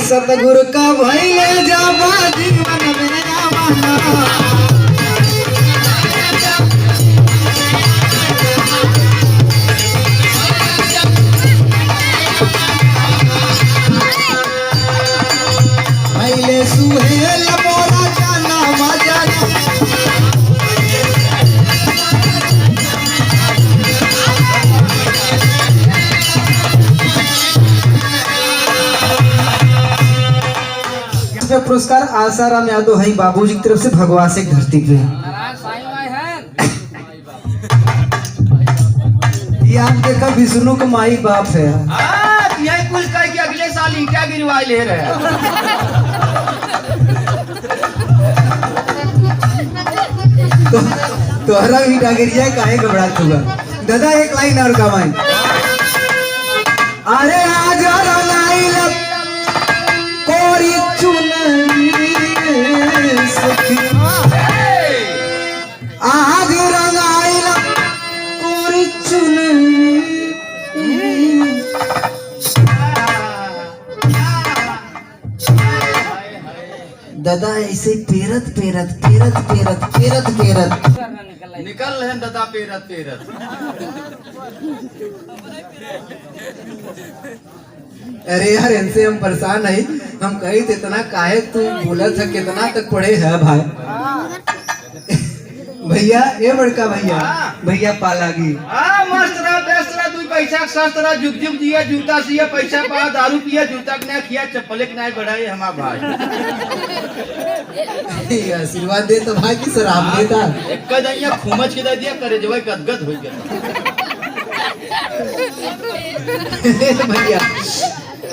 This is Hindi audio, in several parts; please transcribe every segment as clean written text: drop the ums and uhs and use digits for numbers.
सतगुरु का भइले जाबा जीवन में आवाना। भइले सुहेल मोरा जाना मजा पुरस्कार आसाराम यादव है बाबूजी की तरफ से भगवा से धरती पे। ये आप देखा विष्णु का माई बाप है। यही कुल कह के अगले साल ईटा गिरवा ले रहे हैं। तोहरा भी डागरिया काहे घबरात हुआ। दादा एक लाइन और कमाई। अरे आज रंगाइल कोरी चुनरी सखी, आज रंगाइल कोरी चुनरी। दादा ऐसे पेरत पेरत पेरत पेरत पेरत पेरत निकल रहे दादा पेरत पेरत। अरे यार इनसे हम परेशान नहीं, हम कही थे इतना काहे तू बोलत है, कितना तक पढ़े है भाई। भैया ये बड़का भैया भैया पालागी मस्त रहा बेस्ट रहा, तू पैसा सस्त रहा, जुग जुग दिया जूता सिया, पैसा पा दारू पिया, जूता के ना खिया, चप्पल के ना बढ़ाए हमारा भाई। आशीर्वाद दे तो भाई की शराब देता एक कदइया खुमच के दे दिया करे जवाई गदगद हो गया। भैया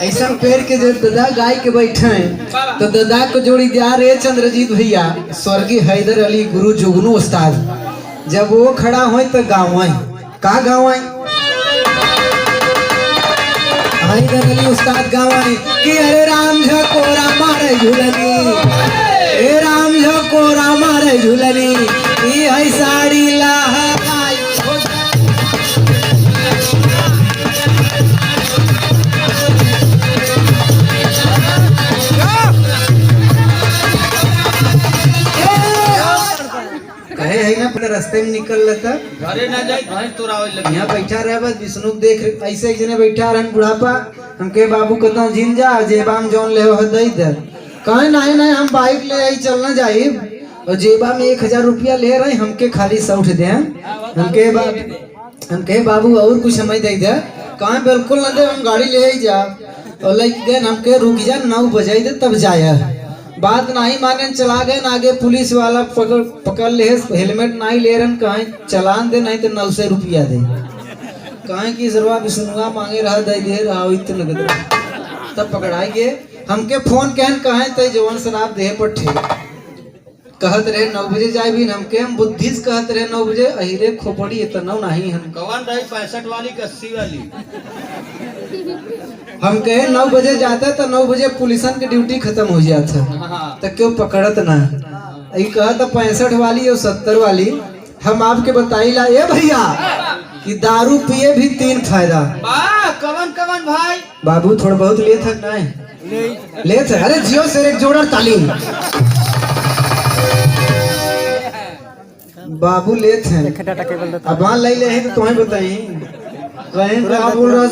ऐसा पेड़ के जो दादा गाय के बैठे हैं तो दादा को जोड़ी दिया रे चंद्रजीत भैया स्वर्गीय हैदर अली गुरु जुगनू उस्ताद। जब वो खड़ा हो तो गाँव आई का गाँव आई हैदर अली उस्ताद गाँव आई कि अरे राम झकोरा मारे झूलनी, ए राम झकोरा मारे झूलनी, ये है साड़ी लहराई। कहे है ना अपने रास्ते में निकल लेता घरे ना जाए भैंस तोरावे लगी। यहाँ बैठा रहे बस विष्णु देख ऐसे एक जने बैठा रहन बुढ़ापा। हम के बाबू कहता जिन जा जेबाम जौन ले हो दई दर कहे नहीं नहीं हम बाइक ले आई चलना जाए और जेबा में 1000 रुपया ले रहे हमके खाली 60 दे। हम कहे बाबू और कुछ हमें दे दे कहे बिल्कुल ना दे हम गाड़ी ले आई जा और लाइक गए हमके रुक जा 9 बजे दे तब जाया। बात नहीं माने चला गए आगे पुलिस वाला पकड़ ले हेलमेट नहीं ले रहे कहीं चलान दे नहीं तो 900 रुपया दे कहीं की सरवा विष्णुआ मांगे रहा दे रहा इतना तब पकड़ाई गए। हमके फोन कहन कहें तो जवान शराब देह पर ठे कहत रहे 9 बजे जाए भी हमके हम बुद्धिस कहत रहे 9 बजे अहिरे खोपड़ी इतना नहीं हम कौन रही 65 वाली 80 वाली। हम कहे 9 बजे जाता तो 9 बजे पुलिसन की ड्यूटी खत्म हो जाता तो क्यों पकड़त ना कहा था 65 वाली और 70 वाली। हम आपके बताइला ये भैया कि दारू पिए भी 3 फायदा। कवन कवन भाई बाबू थोड़ा बहुत ले था नहीं ले था। अरे जियो से एक जोड़ा तालीम बाबू ले थे अब ले ले तो तुम्हें बताई कहीं बोल रहा